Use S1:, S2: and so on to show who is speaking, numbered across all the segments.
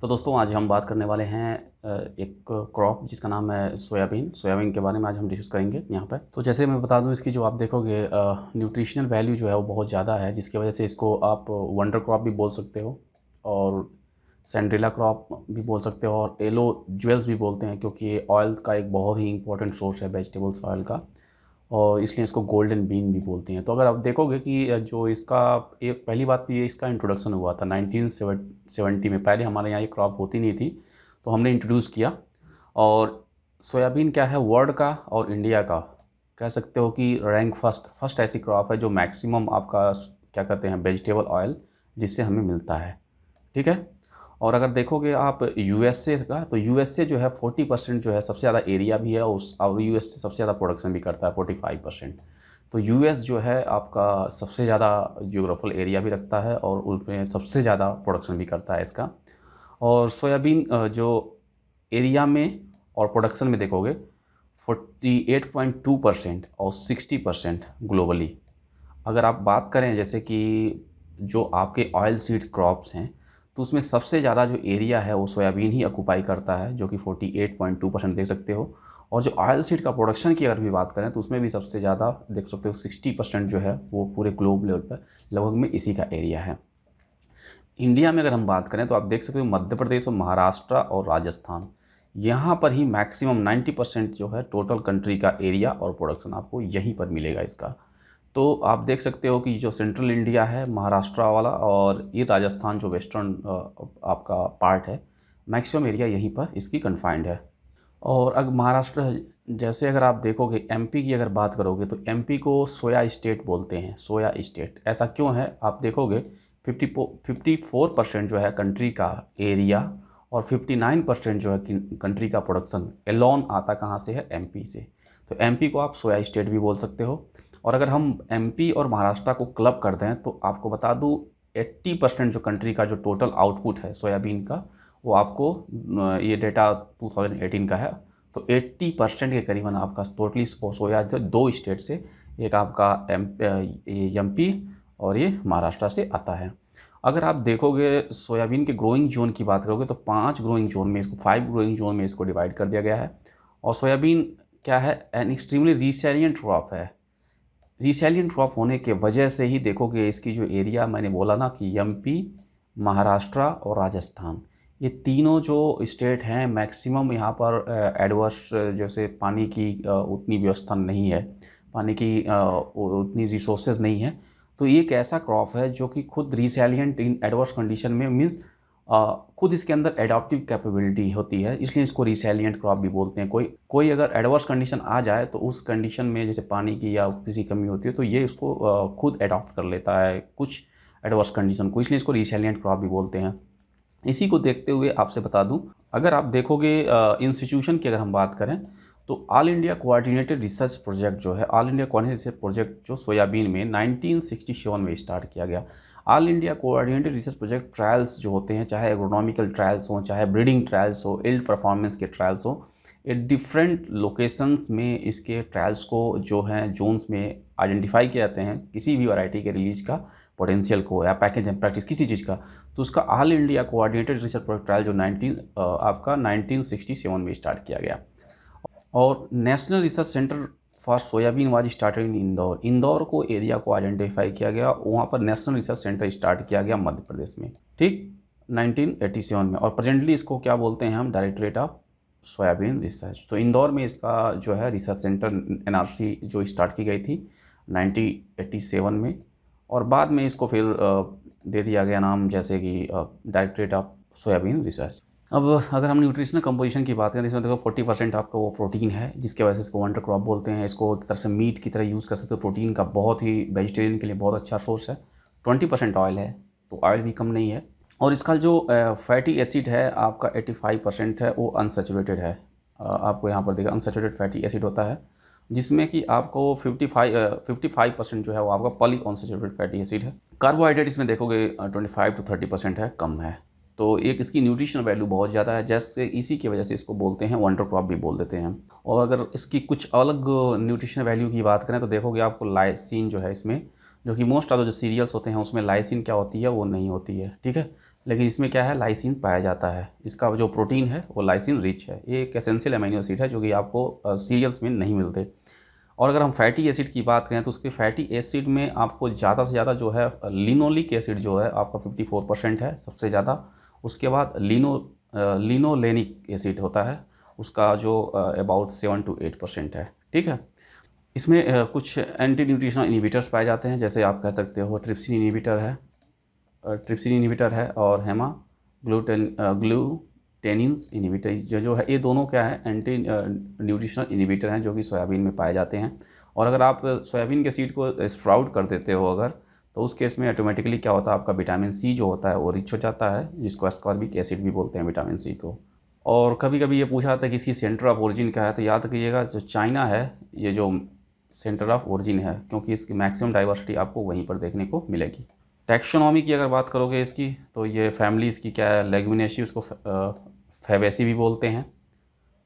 S1: तो दोस्तों आज हम बात करने वाले हैं एक क्रॉप जिसका नाम है सोयाबीन के बारे में आज हम डिस्कस करेंगे यहाँ पे। तो जैसे मैं बता दूँ इसकी जो आप देखोगे न्यूट्रिशनल वैल्यू जो है वो बहुत ज़्यादा है, जिसकी वजह से इसको आप वंडर क्रॉप भी बोल सकते हो और सेंड्रिला क्रॉप भी बोल सकते हो और येलो ज्वेल्स भी बोलते हैं, क्योंकि ये ऑयल का एक बहुत ही इंपॉर्टेंट सोर्स है वेजिटेबल्स ऑयल का, और इसलिए इसको गोल्डन बीन भी बोलते हैं। तो अगर आप देखोगे कि जो इसका एक पहली बात तो ये इसका इंट्रोडक्शन हुआ था 1970 में। पहले हमारे यहाँ ये क्रॉप होती नहीं थी, तो हमने इंट्रोड्यूस किया। और सोयाबीन क्या है, वर्ल्ड का और इंडिया का कह सकते हो कि रैंक फर्स्ट ऐसी क्रॉप है जो मैक्सिमम आपका क्या कहते हैं वेजिटेबल ऑयल जिससे हमें मिलता है। ठीक है। और अगर देखोगे आप यूएसए का, तो यूएसए जो है 40% जो है सबसे ज़्यादा एरिया भी है और यूएसए सबसे ज़्यादा प्रोडक्शन भी करता है 45%। तो यूएस जो है आपका सबसे ज़्यादा जियोग्राफिकल एरिया भी रखता है और उसमें सबसे ज़्यादा प्रोडक्शन भी करता है इसका। और सोयाबीन जो एरिया में और प्रोडक्शन में देखोगे 48.2% और 60% ग्लोबली। अगर आप बात करें जैसे कि जो आपके ऑयल सीड्स क्रॉप्स हैं, तो उसमें सबसे ज़्यादा जो एरिया है वो सोयाबीन ही ऑक्यूपाई करता है, जो कि 48.2% देख सकते हो। और जो ऑयल सीड का प्रोडक्शन की अगर भी बात करें तो उसमें भी सबसे ज़्यादा देख सकते हो 60% जो है वो पूरे ग्लोब लेवल पर लगभग में इसी का एरिया है। इंडिया में अगर हम बात करें तो आप देख सकते हो मध्य प्रदेश और महाराष्ट्र और राजस्थान, यहाँ पर ही मैक्सिमम 90% जो है टोटल कंट्री का एरिया और प्रोडक्शन आपको यहीं पर मिलेगा इसका। तो आप देख सकते हो कि जो सेंट्रल इंडिया है महाराष्ट्र वाला और ये राजस्थान जो वेस्टर्न आपका पार्ट है, मैक्सिमम एरिया यहीं पर इसकी कन्फाइंड है। और अगर महाराष्ट्र जैसे अगर आप देखोगे एमपी की अगर बात करोगे तो एमपी को सोया स्टेट बोलते हैं, सोया स्टेट। ऐसा क्यों है, आप देखोगे 54% जो है कंट्री का एरिया और 59% जो है कंट्री का प्रोडक्शन एलोन आता कहाँ से है, एमपी से। तो एमपी को आप सोया स्टेट भी बोल सकते हो। और अगर हम एमपी और महाराष्ट्र को क्लब कर दें तो आपको बता दूं 80% जो कंट्री का जो टोटल आउटपुट है सोयाबीन का, वो आपको ये डेटा 2018 का है, तो 80% के करीबन आपका टोटली सोया जो दो स्टेट से, एक आपका एमपी और ये महाराष्ट्र से आता है। अगर आप देखोगे सोयाबीन के ग्रोइंग जोन की बात करोगे तो 5 ग्रोइंग जोन में इसको 5 ग्रोइंग जोन में इसको डिवाइड कर दिया गया है। और सोयाबीन क्या है, एन एक्सट्रीमली रिसेलिएंट क्रॉप है। रिसेलिएंट क्रॉप होने के वजह से ही देखोगे इसकी जो एरिया मैंने बोला ना कि एमपी, महाराष्ट्र और राजस्थान, ये तीनों जो स्टेट हैं मैक्सिमम यहाँ पर एडवर्स जैसे पानी की उतनी व्यवस्था नहीं है, पानी की उतनी रिसोर्सेज नहीं है। तो ये एक ऐसा क्रॉप है जो कि खुद रिसेलिएंट इन एडवर्स कंडीशन में मीन्स खुद इसके अंदर एडाप्टिव कैपेबिलिटी होती है, इसलिए इसको रिसेलिएंट क्रॉप भी बोलते हैं। कोई कोई अगर एडवर्स कंडीशन आ जाए तो उस कंडीशन में जैसे पानी की या किसी कमी होती है तो ये इसको खुद एडॉप्ट कर लेता है कुछ एडवर्स कंडीशन को, इसलिए इसको रिसेलिएंट क्रॉप भी बोलते हैं। इसी को देखते हुए आपसे बता दूं, अगर आप देखोगे इंस्टीट्यूशन की अगर हम बात करें तो all India coordinated research project जो है, all India coordinated research project जो सोयाबीन में 1967 में स्टार्ट किया गया। All India coordinated research project trials जो होते हैं, चाहे एग्रोनॉमिकल ट्रायल्स हो, चाहे ब्रीडिंग ट्रायल्स हो, यील्ड परफॉर्मेंस के ट्रायल्स हो, ये डिफरेंट लोकेशंस में इसके ट्रायल्स को जो हैं जोन्स में आइडेंटिफाई किए जाते हैं किसी भी वैरायटी के रिलीज का पोटेंशियल को या पैकेज एंड प्रैक्टिस किसी चीज़ का। तो उसका all India coordinated research project trial जो 1967 में स्टार्ट किया गया। और national research centre for soybean was started in Indore, Indore को एरिया को आइडेंटिफाई किया गया, वहाँ पर नेशनल रिसर्च सेंटर स्टार्ट किया गया मध्य प्रदेश में, ठीक 1987 में। और प्रेजेंटली इसको क्या बोलते हैं हम, डायरेक्टरेट ऑफ सोयाबीन रिसर्च। तो इंदौर में इसका जो है रिसर्च सेंटर एनआरसी जो स्टार्ट की गई थी 1987 में, और बाद में इसको फिर दे दिया गया नाम जैसे कि डायरेक्टरेट ऑफ सोयाबीन रिसर्च। अब अगर हम न्यूट्रिशनल कंपोजिशन की बात करें, इसमें देखो 40% आपका वो प्रोटीन है, जिसकी वजह से इसको वंडर क्रॉप बोलते हैं। इसको एक तरह से मीट की तरह यूज़ कर सकते हो, प्रोटीन का बहुत ही वेजिटेरियन के लिए बहुत अच्छा सोर्स है। 20% ऑयल है, तो ऑयल भी कम नहीं है। और इसका जो फैटी एसिड है आपका 85% है, वो अनसेचुरेटेड है। आपको यहाँ पर देखा अनसेचुरेटेड फैटी एसिड होता है, जिसमें कि आपको 55% जो है वो आपका पॉली अनसेचुरेटेड फैटी एसिड है। कार्बोहाइड्रेट इसमें देखोगे 25 to 30% है, कम है। तो एक इसकी न्यूट्रिशनल वैल्यू बहुत ज़्यादा है, जैसे इसी की वजह से इसको बोलते हैं वंडर क्रॉप भी बोल देते हैं। और अगर इसकी कुछ अलग न्यूट्रिशनल वैल्यू की बात करें तो देखोगे आपको लाइसिन जो है इसमें, जो कि मोस्ट ऑफ द जो सीरियल्स होते हैं उसमें लाइसिन क्या होती है वो नहीं होती है, ठीक है। लेकिन इसमें क्या है, लाइसिन पाया जाता है। इसका जो प्रोटीन है वो लाइसिन रिच है। ये एक एसेंशियल अमीनो एसिड है जो कि आपको सीरियल्स में नहीं मिलते। और अगर हम फैटी एसिड की बात करें तो उसके फैटी एसिड में आपको ज़्यादा से ज़्यादा जो है लिनोलिक एसिड जो है आपका 54% है सबसे ज़्यादा। उसके बाद लिनोलेनिक एसिड होता है, उसका जो अबाउट 7 to 8% है। ठीक है। इसमें कुछ एंटी न्यूट्रिशनल इनहिबिटर्स पाए जाते हैं, जैसे आप कह सकते हो ट्रिप्सिन इनहिबिटर है और ग्लूटेनिन्स इनहिबिटर जो है, ये दोनों क्या है, एंटी न्यूट्रिशनल इनहिबिटर हैं जो कि सोयाबीन में पाए जाते हैं। और अगर आप सोयाबीन के सीड को स्प्राउट कर देते हो अगर, तो उस केस में ऑटोमेटिकली क्या होता है, आपका विटामिन सी जो होता है वो रिच हो जाता है, जिसको एस्कॉर्बिक एसिड भी बोलते हैं विटामिन सी को। और कभी कभी ये पूछा जाता है कि इसकी सेंटर ऑफ ओरिजिन क्या है, तो याद रखिएगा जो चाइना है ये जो सेंटर ऑफ ओरिजिन है, क्योंकि इसकी मैक्सिमम डाइवर्सिटी आपको वहीं पर देखने को मिलेगी। टैक्सोनॉमी की अगर बात करोगे इसकी, तो ये फैमिली इसकी क्या है, लेगुमिनेसी, उसको फैबेसी भी बोलते हैं।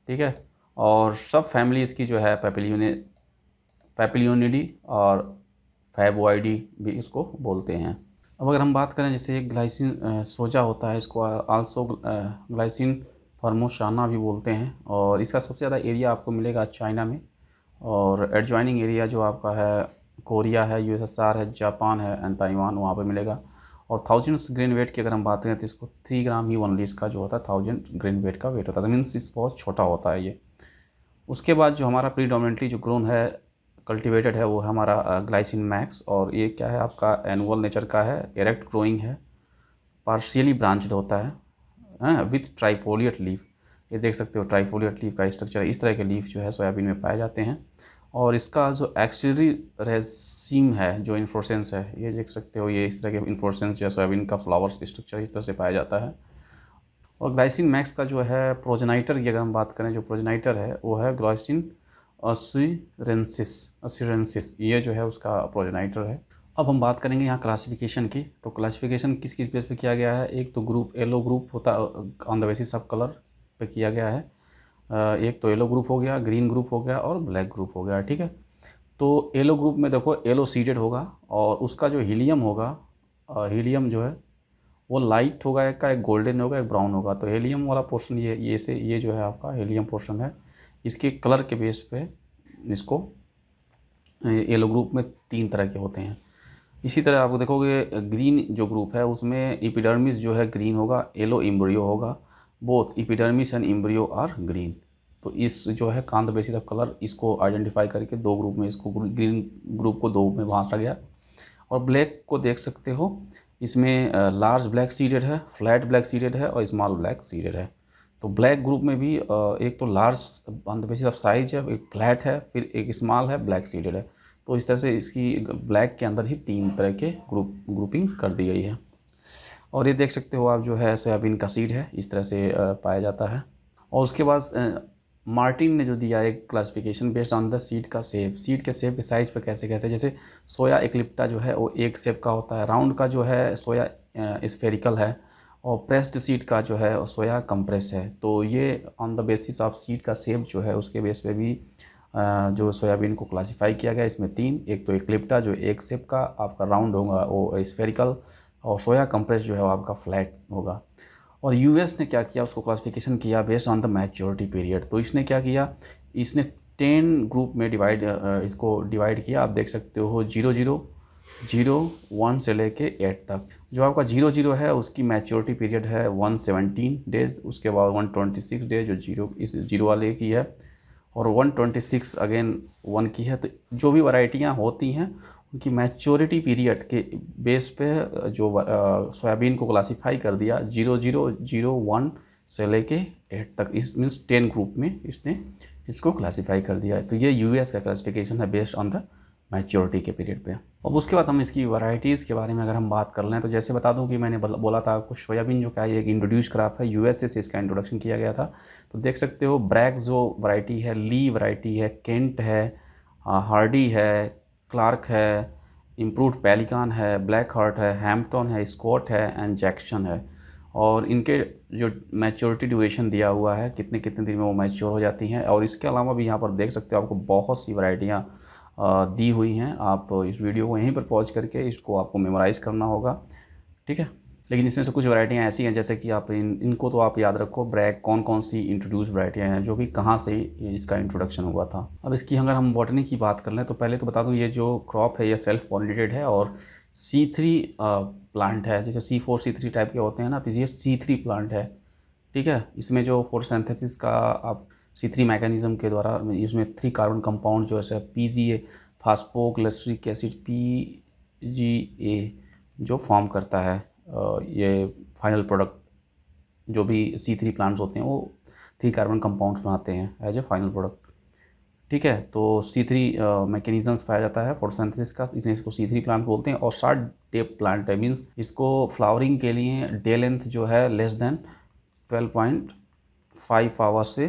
S1: ठीक है। और सब फैमिली इसकी जो है पैपिलियोनिडी और फैबोइडी भी इसको बोलते हैं। अब अगर हम बात करें, जैसे एक ग्लाइसिन सोजा होता है, इसको आल्सो ग्लाइसिन फॉर्मोसाना भी बोलते हैं, और इसका सबसे ज़्यादा एरिया आपको मिलेगा चाइना में, और एडजॉइनिंग एरिया जो आपका है कोरिया है, यूएसएसआर है, जापान है एंड ताइवान, वहाँ पर मिलेगा। और 1000 ग्रेन वेट की अगर हम बात करें तो इसको 3 ग्राम ही ओनली इसका जो होता है 1000 ग्रेन वेट का वेट होता है, मीन्स इस बहुत छोटा होता है ये। उसके बाद जो हमारा प्रीडोमिनेंटली जो ग्रोन है, कल्टिवेटेड है, वो है हमारा ग्लाइसिन मैक्स, और ये क्या है आपका एनुअल नेचर का है, एरेक्ट ग्रोइंग है, पार्शियली ब्रांच्ड होता है विथ ट्राइफोलिएट लीफ। ये देख सकते हो ट्राइफोलिएट लीफ का स्ट्रक्चर, इस तरह के लीफ जो है सोयाबीन में पाए जाते हैं। और इसका जो एक्सिलरी रेसिम है, जो इन्फ्लोरेसेंस है, ये देख सकते हो, ये इस तरह के इन्फ्लोरेसेंस जो है सोयाबीन का फ्लावर्स स्ट्रक्चर इस तरह से पाया जाता है। और ग्लाइसिन मैक्स का जो है प्रोजेनाइटर की अगर हम बात करें, जो प्रोजेनाइटर है वो है ग्लाइसिन असीरेंसिस, ये जो है उसका प्रोजेनाइटर है। अब हम बात करेंगे यहाँ क्लासिफिकेशन की। तो क्लासिफिकेशन किस किस बेस पे किया गया है, एक तो ग्रुप येलो ग्रुप होता on the basis of colour पे किया गया है, एक तो येलो ग्रुप हो गया, ग्रीन ग्रुप हो गया और ब्लैक ग्रुप हो गया। ठीक है। तो येलो ग्रुप में देखो येलो सीडेड होगा, और उसका जो हीलियम होगा, हीलियम जो है वो लाइट होगा, एक का एक गोल्डन होगा, एक ब्राउन होगा। तो हीलियम वाला पोर्शन ये जो है आपका हीलियम पोर्शन है, इसके कलर के बेस पे इसको येलो ग्रुप में 3 तरह के होते हैं। इसी तरह आप देखोगे ग्रीन जो ग्रुप है उसमें एपिडर्मिस जो है ग्रीन होगा, येलो एम्ब्रियो होगा, both epidermis and embryo are green. तो इस जो है on the basis of colour इसको आइडेंटिफाई करके 2 ग्रुप में, इसको ग्रीन ग्रुप को 2 में बांटा गया। और ब्लैक को देख सकते हो, इसमें लार्ज ब्लैक सीडेड है, फ्लैट ब्लैक सीडेड है और स्मॉल ब्लैक सीडेड है। तो ब्लैक ग्रुप में भी एक तो large on the basis of size है, एक फ्लैट है, फिर एक स्मॉल है, ब्लैक सीडेड है। तो इस तरह से इसकी ब्लैक के अंदर ही 3 तरह के ग्रुपिंग कर दी गई है। और ये देख सकते हो आप, जो है सोयाबीन का सीड है, इस तरह से पाया जाता है। और उसके बाद मार्टिन ने जो दिया एक classification based on the seed का शेप, सीड के शेप के साइज पे कैसे कैसे, जैसे सोया एक्लिप्टा जो है वो एक शेप का होता है, राउंड का जो है सोया स्फेरिकल है, और प्रेस्ड सीड का जो है सोया कंप्रेस है। तो ये on the basis of seed का शेप जो है उसके बेस पे भी जो सोयाबीन को क्लासिफाई किया गया। इसमें 3, एक तो एक्लिप्टा जो एक शेप का आपका राउंड होगा वो स्फेरिकल, और सोया कंप्रेस जो है वो आपका फ्लैट होगा। और यूएस ने क्या किया, उसको क्लासिफिकेशन किया based on the maturity period. तो इसने क्या किया, इसने 10 ग्रुप में इसको डिवाइड किया। आप देख सकते हो 00, 0, 1 से लेके 8 तक। जो आपका 00 है उसकी मैच्योरिटी पीरियड है 117 डेज, उसके बाद 126 डेज जो इस 0 वाले की है, और 126 अगेन 1 की है। तो जो भी वैरायटियाँ होती हैं उनकी मैच्योरिटी पीरियड के बेस पे जो सोयाबीन को क्लासीफाई कर दिया 0001 से लेके 8 तक, इस मीन्स 10 ग्रुप में इसने इसको क्लासीफाई कर दिया है। तो ये यूएस का क्लासिफिकेशन है बेस्ड ऑन द मैच्योरिटी के पीरियड पे। अब उसके बाद हम इसकी वैरायटीज़ के बारे में अगर हम बात कर लें, तो जैसे बता दूं कि मैंने बोला था कुछ सोयाबीन जो क्या है एक इंट्रोड्यूस क्रॉप है, यूएसए से इसका इंट्रोडक्शन किया गया था। तो देख सकते हो ब्रैक जो वैरायटी है, ली वैरायटी है, केंट है, हार्डी है, क्लार्क है, इम्प्रूव्ड पेलिकान है, ब्लैक हार्ट है, हैम्पटन है, स्कॉट है एंड जैक्सन है। और इनके जो मैच्योरिटी ड्यूरेशन दिया हुआ है, कितने कितने दिन में वो मैच्योर हो जाती हैं। और इसके अलावा भी यहाँ पर देख सकते हो आपको बहुत सी वैरायटियाँ दी हुई हैं। आप इस वीडियो को यहीं पर पॉज करके इसको आपको मेमोराइज़ करना होगा, ठीक है। लेकिन इसमें से कुछ वैरायटियाँ ऐसी हैं जैसे कि आप इनको तो आप याद रखो, ब्रैक कौन कौन सी इंट्रोड्यूस वैरायटियाँ हैं जो कि कहाँ से इसका इंट्रोडक्शन हुआ था। अब इसकी अगर हम बॉटनी की बात कर लें तो पहले तो बता दूँ, ये जो क्रॉप है ये सेल्फ पॉलिनेटेड है और C3 प्लांट है। जैसे C4 C3 टाइप के होते हैं ना, तो ये C3 प्लांट है। ठीक है, इसमें जो फोटोसिंथेसिस का आप C3 मैकेनिज्म के द्वारा इसमें 3 कार्बन कंपाउंड जो है PGA फास्फोग्लिसरिक एसिड PGA जो फॉर्म करता है, ये फाइनल प्रोडक्ट जो भी C3 प्लांट्स होते हैं वो 3 कार्बन कंपाउंड्स बनाते हैं एज ए फाइनल प्रोडक्ट। ठीक है, तो C3 मैकेनिज्म्स पाया जाता है फोटोसिंथेसिस का, इसलिए इसको C3 प्लांट बोलते हैं। और शॉर्ट डे प्लांट है, मीन्स इसको फ्लावरिंग के लिए डे लेंथ जो है लेस देन 12.5 आवर्स से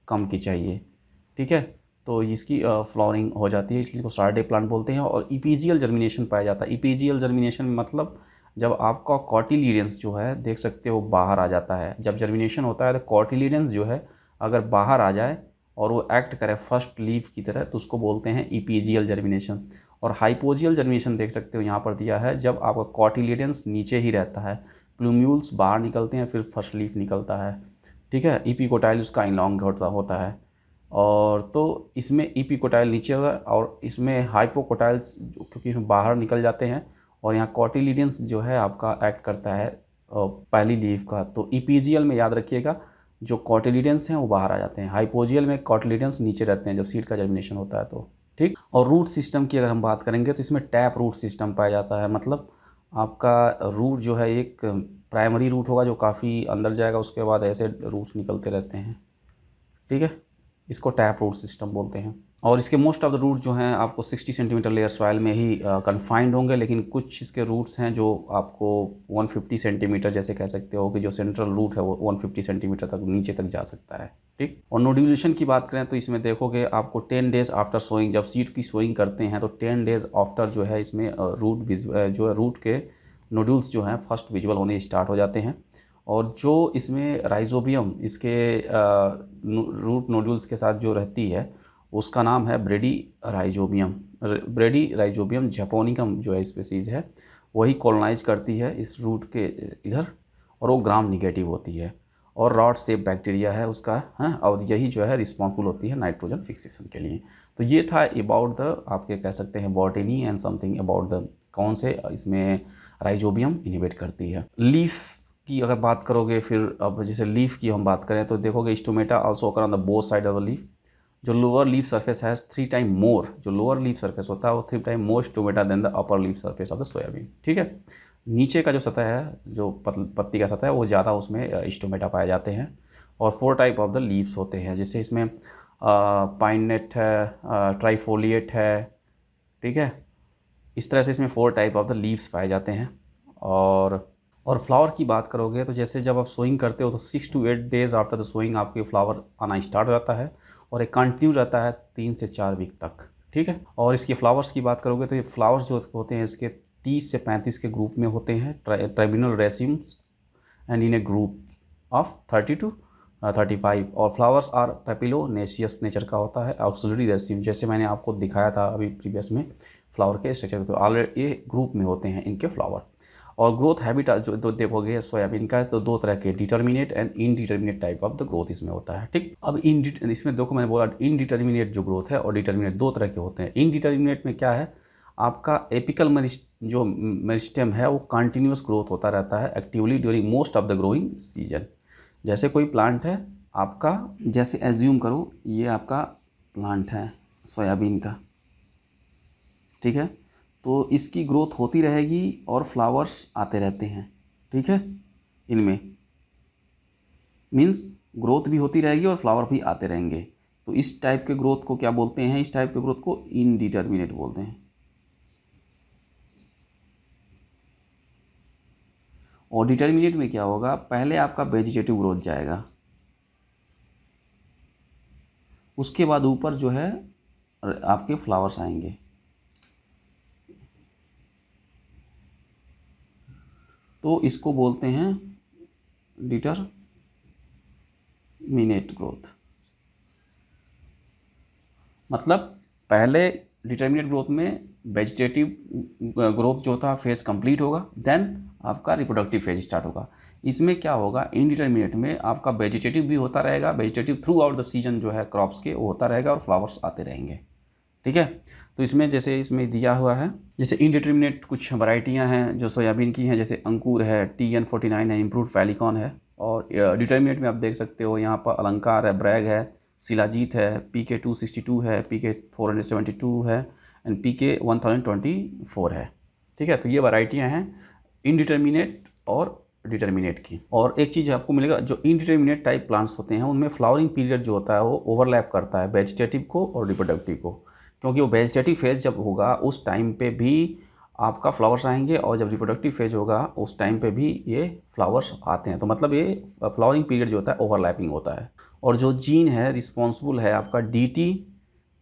S1: कम की चाहिए। ठीक है, तो इसकी फ्लावरिंग हो जाती है, इसलिए इसको शॉर्ट डे प्लांट बोलते हैं। और इपीजियल जर्मिनेशन पाया जाता है। इपीजियल जर्मिनेशन मतलब जब आपका कॉटिलिडेंस जो है देख सकते हो बाहर आ जाता है। जब जर्मिनेशन होता है तो कॉटिलिडेंस जो है अगर बाहर आ जाए और वो एक्ट करे फर्स्ट लीफ की तरह, तो उसको बोलते हैं इपीजियल जर्मिनेशन। और हाइपोजियल जर्मिनेशन देख सकते हो यहाँ पर दिया है, जब आपका कॉटिलिडेंस नीचे ही रहता है, प्लूम्यूल्स बाहर निकलते हैं, फिर फर्स्ट लीफ निकलता है। ठीक है, इपिकोटाइल उसका इनलॉन्ग होता है। और तो इसमें इपिकोटाइल नीचे होगा और इसमें हाइपोकोटाइल्स क्योंकि इसमें बाहर निकल जाते हैं, और यहाँ कॉटिलिडेंस जो है आपका एक्ट करता है पहली लीफ का। तो इपीजियल में याद रखिएगा जो कॉटिलिडेंस हैं वो बाहर आ जाते हैं, हाइपोजियल में कॉटिलिडेंस नीचे रहते हैं जब सीड का जर्मिनेशन होता है तो। ठीक, और रूट सिस्टम की अगर हम बात करेंगे तो इसमें टैप रूट सिस्टम पाया जाता है। मतलब आपका रूट जो है एक प्राइमरी रूट होगा जो काफ़ी अंदर जाएगा, उसके बाद ऐसे रूट्स निकलते रहते हैं। ठीक है, इसको टैप रूट सिस्टम बोलते हैं। और इसके मोस्ट ऑफ द रूट जो हैं आपको 60 सेंटीमीटर लेयर सॉइल में ही कन्फाइंड होंगे, लेकिन कुछ इसके रूट्स हैं जो आपको 150 सेंटीमीटर जैसे कह सकते हो कि जो सेंट्रल रूट है वो 150 सेंटीमीटर तक नीचे तक जा सकता है। ठीक, और नोड्यूलेशन की बात करें तो इसमें देखोगे आपको 10 डेज आफ्टर सोइंग, जब सीड की सोइंग करते हैं तो 10 डेज आफ्टर जो है इसमें जो है रूट के नोड्यूल्स जो हैं फर्स्ट विजुअल होने स्टार्ट हो जाते हैं। और जो इसमें राइजोबियम इसके रूट नोड्यूल्स के साथ जो रहती है उसका नाम है ब्रेडी राइजोबियम। ब्रेडी राइजोबियम जैपोनिकम जो है स्पीसीज़ है, वही कॉलोनाइज करती है इस रूट के इधर, और वो ग्राम निगेटिव होती है और रॉड शेप बैक्टीरिया है उसका, है, और यही जो है रिस्पॉन्सिबल होती है नाइट्रोजन फिक्सेशन के लिए। तो ये था अबाउट द आपके कह सकते हैं botany and something about the कौन से इसमें राइजोबियम इनहिबिट करती है। लीफ की अगर बात करोगे, फिर अब जैसे लीफ की हम बात करें तो देखोगे stomata also occur on the both side of the leaf. जो लोअर लीफ सरफेस है 3 टाइम मोर, जो लोअर लीफ सरफेस होता है वो 3 time more stomata than the upper leaf surface of the soybean. ठीक है, नीचे का जो सतह है जो पत्ती का सतह है वो ज़्यादा उसमें स्टोमेटा पाए जाते हैं। और 4 टाइप ऑफ द लीव्स होते हैं, जैसे इसमें पाइननेट है, ट्राइफोलिएट है। ठीक है, इस तरह से इसमें 4 टाइप ऑफ द लीव्स पाए जाते हैं। और फ्लावर की बात करोगे तो जैसे जब आप सोइंग करते हो तो 6 to 8 days after the sowing आपके फ्लावर आना स्टार्ट हो जाता है और एक कंटिन्यू रहता है 3 से 4 वीक तक। ठीक है, और इसके फ्लावर्स की बात करोगे तो ये फ्लावर्स जो होते हैं इसके 30 से 35 के ग्रुप में होते हैं, tribunal regimes, and in a group of 30 to 35। और फ्लावर्स आर पेपिलोनेशियस नेचर का होता है, ऑक्सिलरी रेसिम, जैसे मैंने आपको दिखाया था अभी प्रीवियस में फ्लावर के स्ट्रक्चर। तो ऑलरेडी ये ग्रुप में होते हैं इनके फ्लावर। और ग्रोथ हैबिट जो तो देखोगे सोयाबीन का तो 2 तरह के, determinate and indeterminate type of the growth इसमें होता है। ठीक, अब इसमें देखो मैंने बोला इनडिटर्मिनेट जो ग्रोथ है और डिटर्मिनेट 2 तरह के होते हैं। इनडिटर्मिनेट में क्या है, आपका एपिकल जो मेरिस्टेम है वो कंटिन्यूस ग्रोथ होता रहता है actively during most of the growing season. जैसे कोई प्लांट है आपका, जैसे एज्यूम करो ये आपका प्लांट है सोयाबीन का। ठीक है, तो इसकी ग्रोथ होती रहेगी और फ्लावर्स आते रहते हैं। ठीक है, इनमें मीन्स ग्रोथ भी होती रहेगी और फ्लावर भी आते रहेंगे। तो इस टाइप के ग्रोथ को क्या बोलते हैं, इस टाइप के ग्रोथ को इनडिटर्मिनेट बोलते हैं। और डिटर्मिनेट में क्या होगा, पहले आपका वेजिटेटिव ग्रोथ जाएगा, उसके बाद ऊपर जो है आपके फ्लावर्स आएंगे। तो इसको बोलते हैं डिटरमिनेट ग्रोथ। मतलब पहले डिटर्मिनेट ग्रोथ में वेजिटेटिव ग्रोथ जो था फेज कंप्लीट होगा, देन आपका रिप्रोडक्टिव फेज स्टार्ट होगा। इसमें क्या होगा, इनडिटर्मिनेट में आपका वेजिटेटिव भी होता रहेगा, vegetative through out the season जो है क्रॉप्स के वो होता रहेगा और फ्लावर्स आते रहेंगे। ठीक है, तो इसमें जैसे इसमें दिया हुआ है, जैसे इनडिटर्मिनेट कुछ वैरायटियां हैं जो सोयाबीन की हैं, जैसे अंकुर है, TN49 है, इम्प्रूव फैलिकॉन है। और डिटर्मिनेट में आप देख सकते हो यहाँ पर अलंकार है, ब्रैग है, शिलाजीत है, PK262 है, PK472 है एंड PK1024 है। ठीक है, तो ये वैरायटियाँ हैं इनडिटर्मिनेट और डिटर्मिनेट की। और एक चीज़ आपको मिलेगा, जो इनडिटर्मिनेट टाइप प्लांट्स होते हैं उनमें फ्लावरिंग पीरियड जो होता है वो ओवरलैप करता है वेजिटेटिव को और रिप्रोडक्टिव को, क्योंकि वो वेजिटेटिव फेज जब होगा उस टाइम पे भी आपका फ्लावर्स आएंगे और जब रिप्रोडक्टिव फेज होगा उस टाइम पे भी ये फ्लावर्स आते हैं। तो मतलब ये फ्लावरिंग पीरियड जो होता है ओवरलैपिंग होता है। और जो जीन है रिस्पॉन्सिबल है आपका DT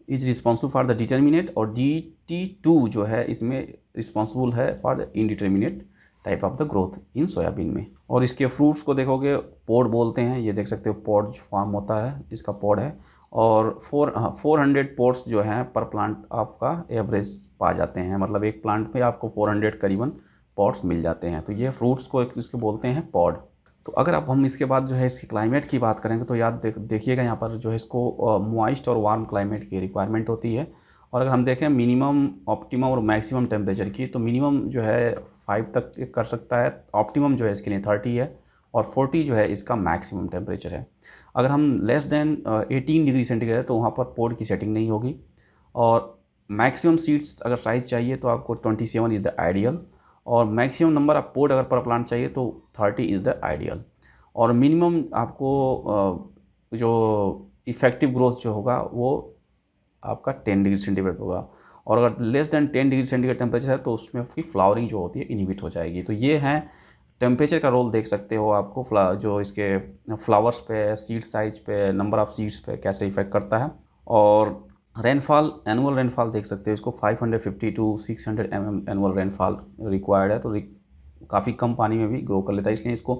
S1: is responsible for the determinate, और DT2 जो है इसमें रिस्पॉन्सिबल है for the indeterminate type of the growth in soybean में। और इसके फ्रूट्स को देखोगे पॉड बोलते हैं, ये देख सकते हो पॉड फॉर्म होता है, इसका पॉड है। और 400 पॉड्स जो हैं पर प्लांट आपका एवरेज पा जाते हैं, मतलब एक प्लांट पे आपको 400 करीबन पॉड्स मिल जाते हैं। तो ये फ्रूट्स को इसके बोलते हैं पॉड। तो अगर अब हम इसके बाद जो है इसके क्लाइमेट की बात करेंगे तो याद देखिएगा यहाँ पर जो है इसको मॉइस्ट और वार्म क्लाइमेट की रिक्वायरमेंट होती है। और अगर हम देखें मिनिमम, ऑप्टिमम और मैक्सिमम टेम्परेचर की, तो मिनिमम जो है 5 तक कर सकता है, ऑप्टिमम जो है इसके लिए 30 है और 40 जो है इसका मैक्सिमम टेम्परेचर है। अगर हम लेस देन 18 डिग्री सेंटीग्रेड तो वहाँ पर पोड की सेटिंग नहीं होगी। और मैक्सिमम सीड्स अगर साइज़ चाहिए तो आपको 27 इज़ द आइडियल, और मैक्सिमम नंबर ऑफ पोड अगर पर प्लांट चाहिए तो 30 इज़ द आइडियल। और मिनिमम आपको जो इफ़ेक्टिव ग्रोथ जो होगा वो आपका 10 डिग्री सेंटीग्रेड होगा। और अगर less than 10 degree centigrade temperature है तो उसमें उसकी फ्लावरिंग जो होती है इनहिबिट हो जाएगी। तो ये हैं टेम्परेचर का रोल, देख सकते हो आपको जो इसके फ्लावर्स पे, सीड साइज पे, नंबर ऑफ़ सीड्स पे कैसे इफेक्ट करता है। और रेनफॉल, एनुअल रेनफॉल देख सकते हो, इसको 550 to 600 mm annual rainfall required है। तो काफ़ी कम पानी में भी ग्रो कर लेता है, इसलिए इसको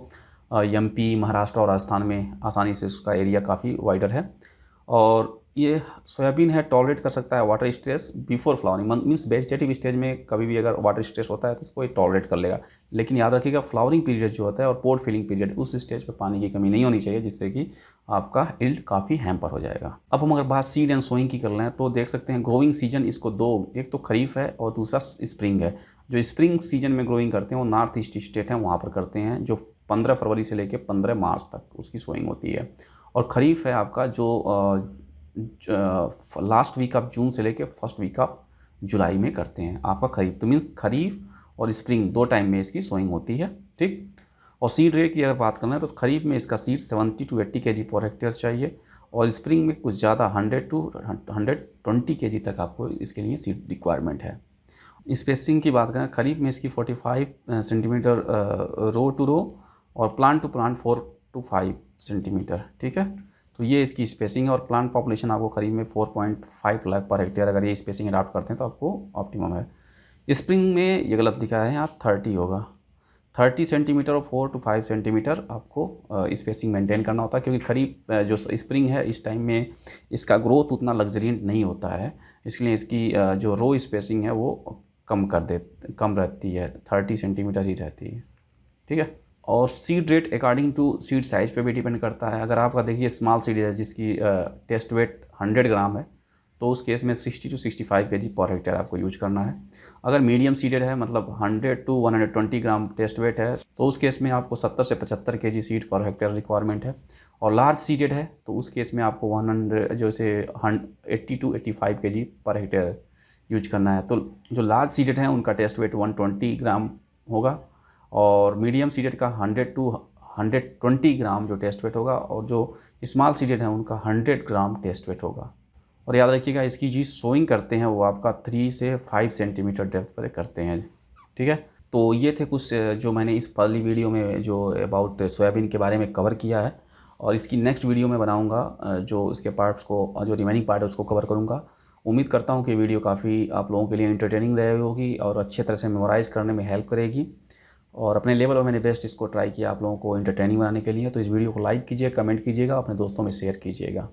S1: MP, महाराष्ट्र और राजस्थान में आसानी से उसका एरिया काफ़ी वाइडर है। और ये सोयाबीन है टॉलरेट कर सकता है water stress before flowering, means vegetative stage में कभी भी अगर वाटर स्ट्रेस होता है तो इसको ये टॉलरेट कर लेगा। लेकिन याद रखिएगा फ्लावरिंग पीरियड जो होता है और पोड फिलिंग पीरियड, उस स्टेज पे पानी की कमी नहीं होनी चाहिए, जिससे कि आपका यील्ड काफ़ी हैम्पर हो जाएगा। अब हम अगर बात सीड एंड सोइंग की कर लें तो देख सकते हैं ग्रोइंग सीजन इसको दो, एक तो खरीफ है और दूसरा स्प्रिंग है। जो स्प्रिंग सीजन में ग्रोइंग करते हैं वो नॉर्थ ईस्ट स्टेट हैं, वहाँ पर करते हैं, जो 15 फरवरी से लेकर 15 मार्च तक उसकी सोइंग होती है। और खरीफ है आपका जो लास्ट वीक ऑफ जून से लेके फर्स्ट वीक ऑफ जुलाई में करते हैं आपका खरीफ। तो मीन्स खरीफ और स्प्रिंग दो टाइम में इसकी सोइंग होती है। ठीक, और सीड रेट की अगर बात करना है तो खरीफ में इसका seed 70 to 80 kg per hectare चाहिए, और स्प्रिंग में कुछ ज़्यादा 100 टू 120 kg तक आपको इसके लिए सीड रिक्वायरमेंट है। स्पेसिंग की बात करें, खरीफ में इसकी 45 सेंटीमीटर रो टू रो और plant to plant 4 to 5 centimetre. ठीक है, तो ये इसकी स्पेसिंग है। और प्लांट पॉपुलेशन आपको खरीफ में 4.5 लाख पर हेक्टेयर, अगर ये स्पेसिंग अडॉप्ट करते हैं तो आपको ऑप्टिमम है। स्प्रिंग में ये गलत लिखा है यहाँ, 30 होगा, 30 सेंटीमीटर और 4 to 5 सेंटीमीटर आपको स्पेसिंग मेंटेन करना होता है, क्योंकि खरीफ जो स्प्रिंग है इस टाइम में इसका ग्रोथ उतना लग्जरियंट नहीं होता है, इसलिए इसकी जो रो स्पेसिंग है वो कम रहती है, 30 सेंटीमीटर ही रहती है। ठीक है, और seed rate according to seed size पे भी डिपेंड करता है। अगर आपका देखिए स्मॉल सीड है जिसकी टेस्ट वेट 100 ग्राम है तो उस केस में 60 to 65 kg पर हेक्टेयर आपको यूज करना है। अगर मीडियम सीडेड है, मतलब 100 to 120 ग्राम टेस्ट वेट है, तो उस केस में आपको 70 से 75 kg seed per hectare requirement है। और लार्ज सीडेड है तो उस केस में आपको 100 जैसे 80 to 85 kg per hectare use करना है। तो जो लार्ज सीडेड हैं उनका टेस्ट वेट 120 ग्राम होगा, और मीडियम सीडेड का 100 to 120 ग्राम जो टेस्ट वेट होगा, और जो स्मॉल सीडेड है उनका 100 ग्राम टेस्ट वेट होगा। और याद रखिएगा इसकी जी सोइंग करते हैं वो आपका 3 से 5 सेंटीमीटर डेप्थ पर करते हैं। ठीक है, तो ये थे कुछ जो मैंने इस पहली वीडियो में जो अबाउट सोयाबीन के बारे में कवर किया है, और इसकी नेक्स्ट वीडियो में बनाऊंगा जो इसके पार्ट्स को, जो रिमेनिंग पार्ट है उसको कवर करूंगा। उम्मीद करता हूं कि वीडियो काफ़ी आप लोगों के लिए इंटरटेनिंग रही होगी और अच्छे तरह से मेमोराइज़ करने में हेल्प करेगी, और अपने लेवल पर मैंने बेस्ट इसको ट्राई किया आप लोगों को इंटरटेनिंग बनाने के लिए। तो इस वीडियो को लाइक कीजिए, कमेंट कीजिएगा, अपने दोस्तों में शेयर कीजिएगा।